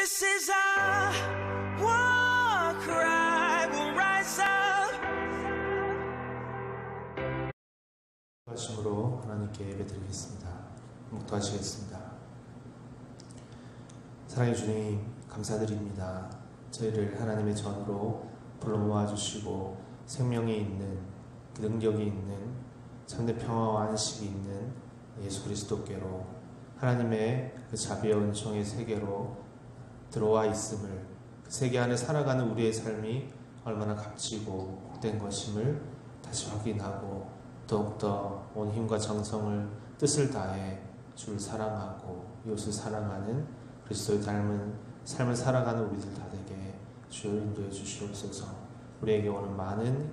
This is our war cry. We'll rise up. 말씀으로 하나님께 예배드리겠습니다. 묵도하시겠습니다. 사랑의 주님, 감사드립니다. 저희를 하나님의 전으로 불러 모아주시고 생명이 있는, 능력이 있는, 참된 평화와 안식이 있는 예수 그리스도께로, 하나님의 그 자비와 은총의 세계로 들어와 있음을, 그 세계 안에 살아가는 우리의 삶이 얼마나 값지고 복된 것임을 다시 확인하고, 더욱더 온 힘과 정성을, 뜻을 다해 주를 사랑하고 이웃을 사랑하는 그리스도의 닮은 삶을 살아가는 우리들 다 되게 주여 인도해 주시옵소서. 우리에게 오는 많은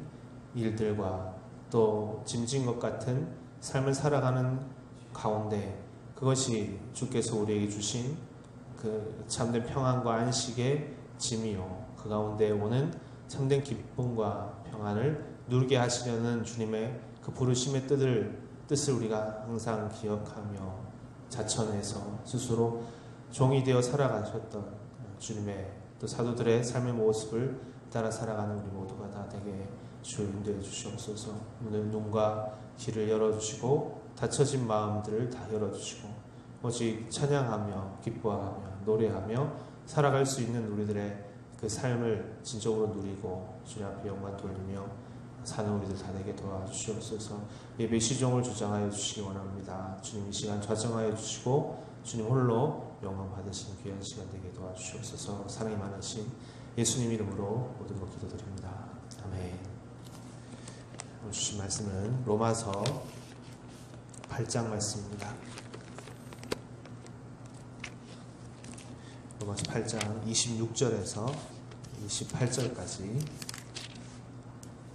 일들과 또 짐진 것 같은 삶을 살아가는 가운데, 그것이 주께서 우리에게 주신 그 참된 평안과 안식의 짐이요, 그 가운데 오는 참된 기쁨과 평안을 누리게 하시려는 주님의 그 부르심의 뜻을 우리가 항상 기억하며 자천해서 스스로 종이 되어 살아가셨던 주님의 또 사도들의 삶의 모습을 따라 살아가는 우리 모두가 다 되게 주여 인도해 주시옵소서. 오늘 눈과 귀를 열어주시고 닫혀진 마음들을 다 열어주시고 오직 찬양하며 기뻐하며 노래하며 살아갈 수 있는 우리들의 그 삶을 진정으로 누리고 주님 앞에 영광 돌리며 사는 우리들 다 되게 도와주시옵소서. 예배 시종을 주장하여 주시기 원합니다. 주님 이 시간 좌정하여 주시고 주님 홀로 영광 받으시는 귀한 시간 되게 도와주시옵소서. 사랑이 많으신 예수님 이름으로 모든 것 기도드립니다. 아멘. 오늘 주신 말씀은 로마서 8장 말씀입니다. 로마서 8장 26절에서 28절까지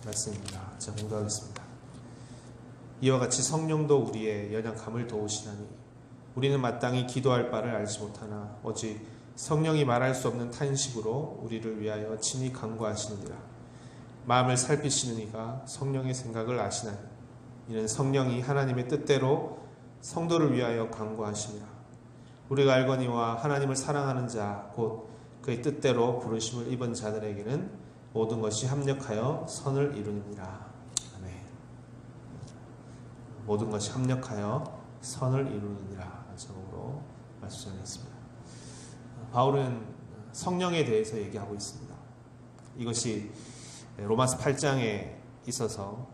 말씀입니다. 제가 공부하겠습니다. 이와 같이 성령도 우리의 연약함을 도우시나니 우리는 마땅히 기도할 바를 알지 못하나 오직 성령이 말할 수 없는 탄식으로 우리를 위하여 친히 간구하시느니라. 마음을 살피시는 이가 성령의 생각을 아시나니 이는 성령이 하나님의 뜻대로 성도를 위하여 간구하시니라. 우리가 알거니와 하나님을 사랑하는 자 곧 그의 뜻대로 부르심을 입은 자들에게는 모든 것이 합력하여 선을 이루느니라. 아멘. 모든 것이 합력하여 선을 이루느니라 제목으로 말씀 전했습니다. 바울은 성령에 대해서 얘기하고 있습니다. 이것이 로마서 8장에 있어서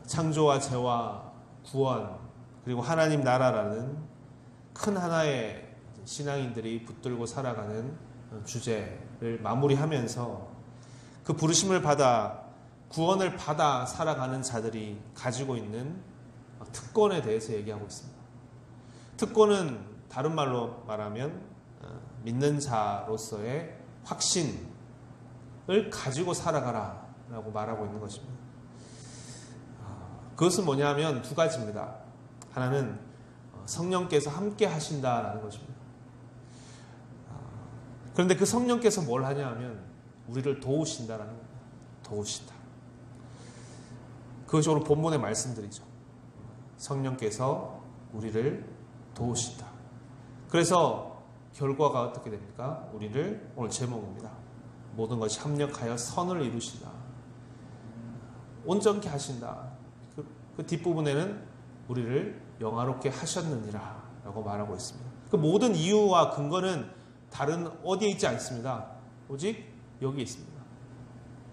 창조와 죄와 구원 그리고 하나님 나라라는 큰 하나의 신앙인들이 붙들고 살아가는 주제를 마무리하면서 그 부르심을 받아 구원을 받아 살아가는 자들이 가지고 있는 특권에 대해서 얘기하고 있습니다. 특권은 다른 말로 말하면 믿는 자로서의 확신을 가지고 살아가라 라고 말하고 있는 것입니다. 그것은 뭐냐면 두 가지입니다. 하나는 성령께서 함께 하신다라는 것입니다. 그런데 그 성령께서 뭘 하냐 하면 우리를 도우신다라는 겁니다. 도우신다. 그것이 오늘 본문의 말씀들이죠. 성령께서 우리를 도우신다. 그래서 결과가 어떻게 됩니까? 우리를, 오늘 제목입니다. 모든 것이 합력하여 선을 이루신다. 온전케 하신다. 그 뒷부분에는 우리를 영화롭게 하셨느니라 라고 말하고 있습니다. 그 모든 이유와 근거는 다른 어디에 있지 않습니다. 오직 여기 있습니다.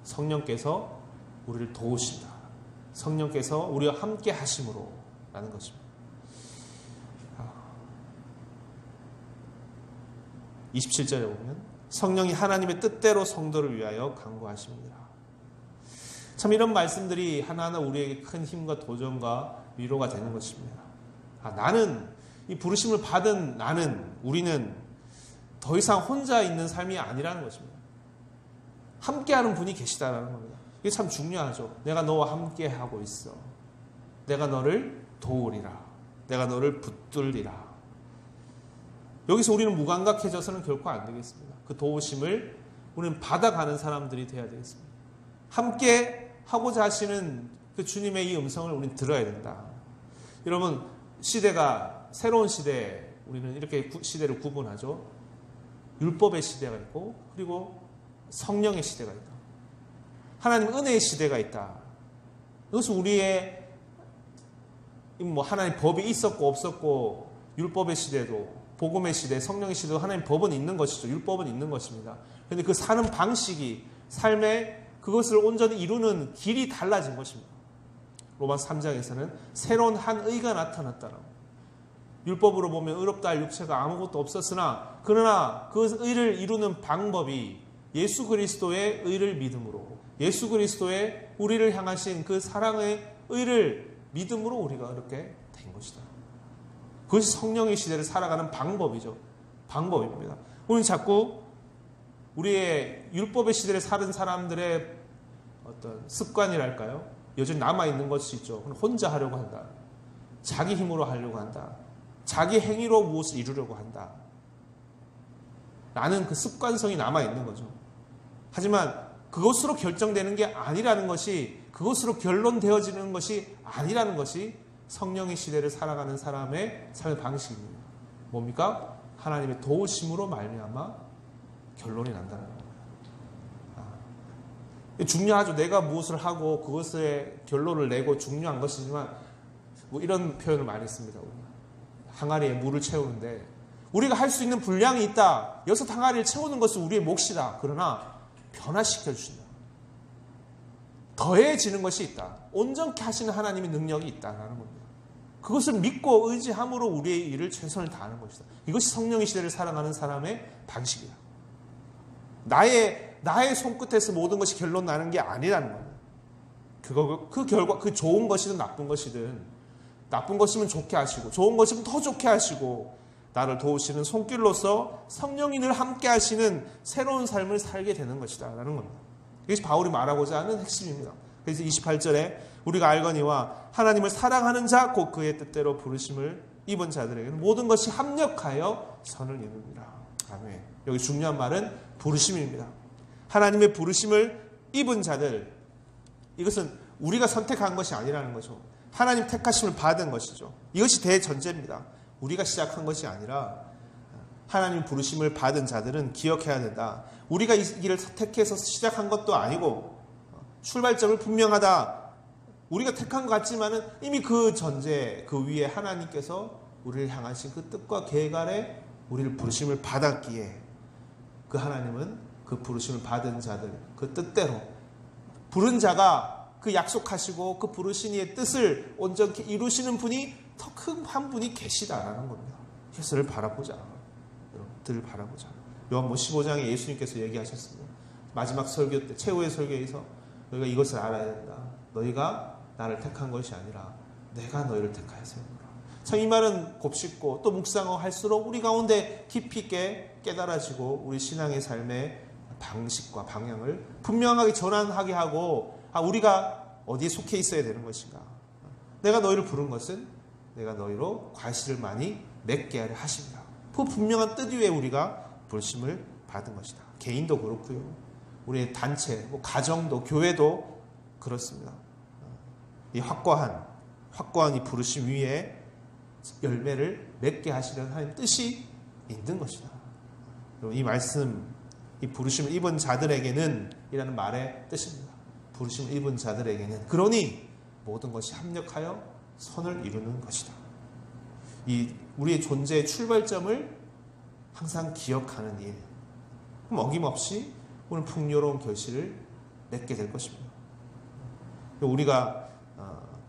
성령께서 우리를 도우신다. 성령께서 우리와 함께 하심으로 라는 것입니다. 27절에 보면 성령이 하나님의 뜻대로 성도를 위하여 간구하십니다. 참 이런 말씀들이 하나하나 우리에게 큰 힘과 도전과 위로가 되는 것입니다. 나는 이 부르심을 받은 우리는 더 이상 혼자 있는 삶이 아니라는 것입니다. 함께하는 분이 계시다라는 겁니다. 이게 참 중요하죠. 내가 너와 함께하고 있어. 내가 너를 도우리라. 내가 너를 붙들리라. 여기서 우리는 무감각해져서는 결코 안 되겠습니다. 그 도우심을 우리는 받아가는 사람들이 되어야 되겠습니다. 함께 하고자 하시는 그 주님의 이 음성을 우리는 들어야 된다. 여러분, 시대가 새로운 시대에 우리는 이렇게 시대를 구분하죠. 율법의 시대가 있고 그리고 성령의 시대가 있다. 하나님 은혜의 시대가 있다. 이것은 우리의 하나님 법이 있었고 없었고 율법의 시대도 복음의 시대, 성령의 시대도 하나님 법은 있는 것이죠. 율법은 있는 것입니다. 그런데 그 사는 방식이 삶의 그것을 온전히 이루는 길이 달라진 것입니다. 로마서 3장에서는 새로운 한 의가 나타났다라고. 율법으로 보면 의롭다 할 육체가 아무것도 없었으나 그러나 그 의를 이루는 방법이 예수 그리스도의 의를 믿음으로 예수 그리스도의 우리를 향하신 그 사랑의 의를 믿음으로 우리가 이렇게 된 것이다. 그것이 성령의 시대를 살아가는 방법이죠. 방법입니다. 우리는 자꾸 우리의 율법의 시대를 사는 사람들의 어떤 습관이랄까요? 여전히 남아있는 것이 있죠. 혼자 하려고 한다. 자기 힘으로 하려고 한다. 자기 행위로 무엇을 이루려고 한다. 라는 그 습관성이 남아있는 거죠. 하지만 그것으로 결정되는 게 아니라는 것이, 그것으로 결론되어지는 것이 아니라는 것이 성령의 시대를 살아가는 사람의 삶의 방식입니다. 뭡니까? 하나님의 도우심으로 말미암아 결론이 난다는 겁니다. 중요하죠. 내가 무엇을 하고 그것에 결론을 내고 중요한 것이지만 이런 표현을 많이 씁니다. 항아리에 물을 채우는데 우리가 할 수 있는 분량이 있다. 여기서 항아리를 채우는 것은 우리의 몫이다. 그러나 변화시켜 주신다. 더해지는 것이 있다. 온전케 하시는 하나님의 능력이 있다는 겁니다. 그것을 믿고 의지함으로 우리의 일을 최선을 다하는 것이다. 이것이 성령의 시대를 살아가는 사람의 방식이다. 나의 손끝에서 모든 것이 결론 나는 게 아니라는 겁니다. 그 결과, 그 좋은 것이든 나쁜 것이든, 나쁜 것이면 좋게 하시고, 좋은 것이면 더 좋게 하시고, 나를 도우시는 손길로서 성령이 늘 함께 하시는 새로운 삶을 살게 되는 것이다. 라는 겁니다. 이것이 바울이 말하고자 하는 핵심입니다. 그래서 28절에 우리가 알거니와 하나님을 사랑하는 자, 곧 그의 뜻대로 부르심을 입은 자들에게는 모든 것이 합력하여 선을 이룹니다. 아멘. 여기 중요한 말은 부르심입니다. 하나님의 부르심을 입은 자들, 이것은 우리가 선택한 것이 아니라는 거죠. 하나님 택하심을 받은 것이죠. 이것이 대전제입니다. 우리가 시작한 것이 아니라 하나님 부르심을 받은 자들은 기억해야 된다. 우리가 이 길을 택해서 시작한 것도 아니고 출발점을 분명하다. 우리가 택한 것 같지만은 이미 그 전제, 그 위에 하나님께서 우리를 향하신 그 뜻과 계획 아래 우리를 부르심을 받았기에 그 하나님은 그 부르심을 받은 자들, 그 뜻대로 부른 자가 그 약속하시고 그 부르신 이의 뜻을 온전히 이루시는 분이 더 큰 한 분이 계시다라는 겁니다. 예수를 바라보자. 여러분들 바라보자. 요한복음 15장에 예수님께서 얘기하셨습니다. 마지막 설교 때, 최후의 설교에서 너희가 이것을 알아야 된다. 너희가 나를 택한 것이 아니라 내가 너희를 택하였습니다. 참 이 말은 곱씹고 또 묵상하고 할수록 우리 가운데 깊이 있게 깨달아지고 우리 신앙의 삶의 방식과 방향을 분명하게 전환하게 하고 우리가 어디에 속해 있어야 되는 것인가. 내가 너희를 부른 것은 내가 너희로 과실을 많이 맺게 하려 하십니다. 그 분명한 뜻 위에 우리가 부르심을 받은 것이다. 개인도 그렇고요. 우리의 단체, 가정도 교회도 그렇습니다. 이 확고한 이 부르심 위에 열매를 맺게 하시려는 하나님 뜻이 있는 것이다. 이 말씀, 이 부르심을 입은 자들에게는 이라는 말의 뜻입니다. 부르심을 입은 자들에게는 그러니 모든 것이 합력하여 선을 이루는 것이다. 이 우리의 존재의 출발점을 항상 기억하는 일. 그럼 어김없이 오늘 풍요로운 결실을 맺게 될 것입니다. 우리가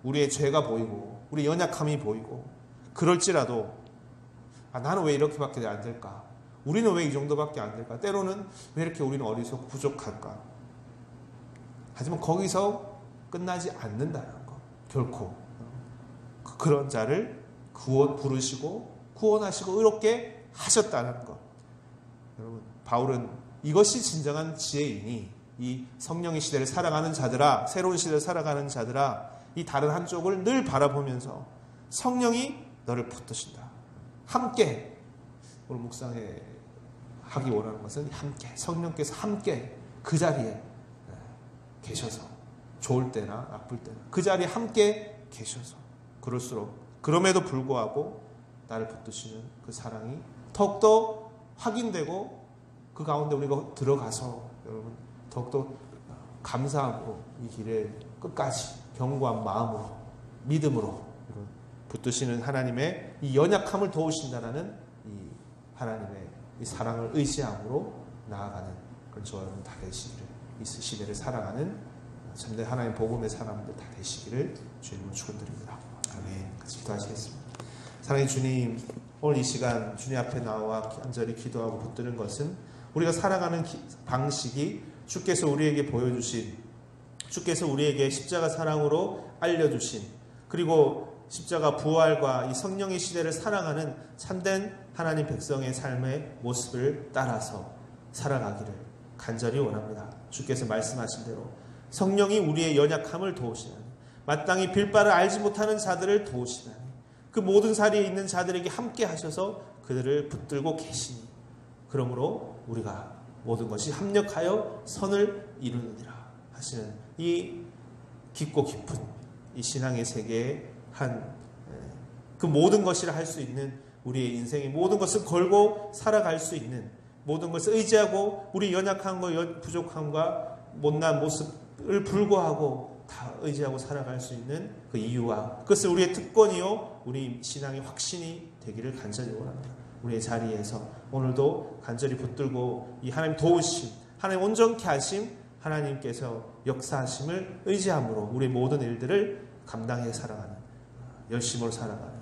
우리의 죄가 보이고 우리 연약함이 보이고 그럴지라도 나는 왜 이렇게밖에 안 될까? 우리는 왜 이 정도밖에 안 될까? 때로는 왜 이렇게 우리는 어리석고 부족할까? 하지만 거기서 끝나지 않는다는 것. 결코. 그런 자를 부르시고 구원하시고 의롭게 하셨다는 것. 여러분, 바울은 이것이 진정한 지혜이니 이 성령의 시대를 살아가는 자들아, 새로운 시대를 살아가는 자들아, 이 다른 한쪽을 늘 바라보면서 성령이 너를 붙드신다. 함께, 오늘 묵상에 하기 원하는 것은 함께, 성령께서 함께 그 자리에 계셔서 좋을 때나 나쁠 때나 그 자리에 함께 계셔서 그럼에도 불구하고 나를 붙드시는 그 사랑이 더욱더 확인되고 그 가운데 우리가 들어가서 여러분 더욱더 감사하고 이 길을 끝까지 견고한 마음으로 믿음으로 붙드시는 하나님의 이 연약함을 도우신다라는 이 하나님의 이 사랑을 의지함으로 나아가는 그런 저와 여러분 다 되시기를, 이 시대를 살아가는 참된 하나님 복음의 사람들 다 되시기를 주님으로 축원드립니다. 아멘. 같이 기도하시겠습니다. 사랑의 주님, 오늘 이 시간 주님 앞에 나와 간절히 기도하고 붙드는 것은 우리가 살아가는 방식이 주께서 우리에게 보여주신, 주께서 우리에게 십자가 사랑으로 알려주신, 그리고 십자가 부활과 이 성령의 시대를 사랑하는 참된 하나님 백성의 삶의 모습을 따라서 살아가기를 간절히 원합니다. 주께서 말씀하신 대로 성령이 우리의 연약함을 도우시나니, 마땅히 빌바를 알지 못하는 자들을 도우시나니, 그 모든 자리에 있는 자들에게 함께 하셔서 그들을 붙들고 계시니, 그러므로 우리가 모든 것이 합력하여 선을 이루느니라 하시는 이 깊고 깊은 이 신앙의 세계에 그 모든 것이라 할 수 있는 우리의 인생의 모든 것을 걸고 살아갈 수 있는, 모든 것을 의지하고 우리 연약함과 부족함과 못난 모습을 불구하고 다 의지하고 살아갈 수 있는 그 이유와 그것을 우리의 특권이요 우리 신앙의 확신이 되기를 간절히 원합니다. 우리의 자리에서 오늘도 간절히 붙들고 이 하나님 도우심, 하나님 온전케 하심, 하나님께서 역사하심을 의지함으로 우리의 모든 일들을 감당해 살아가는, 열심으로 살아가는,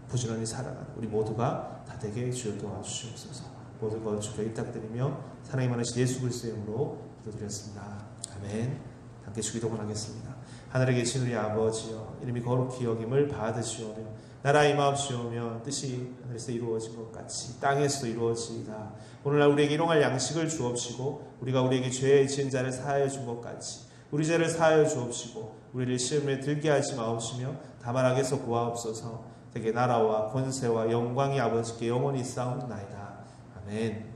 부지런히 살아가는 우리 모두가 다 되게 주여 도와주시옵소서. 모든 것 주께 의탁드리며 사랑이 많으신 예수 그리스도의 이름으로 기도드렸습니다. 아멘. 함께 주기도문하겠습니다. 하늘에 계신 우리 아버지여, 이름이 거룩히 여김을 받으시오며 나라의 임하옵시오며 뜻이 하늘에서 이루어진 것 같이 땅에서도 이루어지이다. 오늘날 우리에게 일용할 양식을 주옵시고 우리가 우리에게 죄 지은 자를 사하여 준 것 같이 우리 죄를 사하여 주옵시고 우리를 시험에 들게 하지 마옵시며 다만 악에서 구하옵소서. 되게 나라와 권세와 영광이 아버지께 영원히 있사옵나이다. 아멘.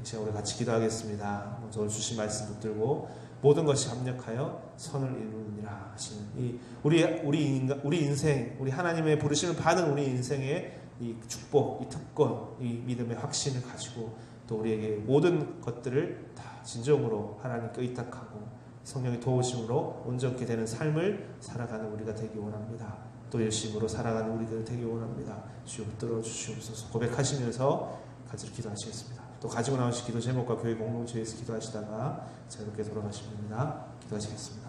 이 시간 우리 같이 기도하겠습니다. 먼저 오늘 주신 말씀 붙들고 모든 것이 합력하여 선을 이루느니라 하시는 이 우리 인생, 우리 하나님의 부르심을 받은 우리 인생의 이 축복, 이 특권, 이 믿음의 확신을 가지고 또 우리에게 모든 것들을 다 진정으로 하나님께 의탁하고 성령의 도우심으로 온전케 되는 삶을 살아가는 우리가 되기 원합니다. 또 열심으로 살아가는 우리들 되기 원합니다. 주여 붙들어 주시옵소서. 고백하시면서 같이 기도하시겠습니다. 또 가지고 나오신 기도 제목과 교회 공동체에서 기도하시다가 자유롭게 돌아가시면 됩니다. 기도하시겠습니다.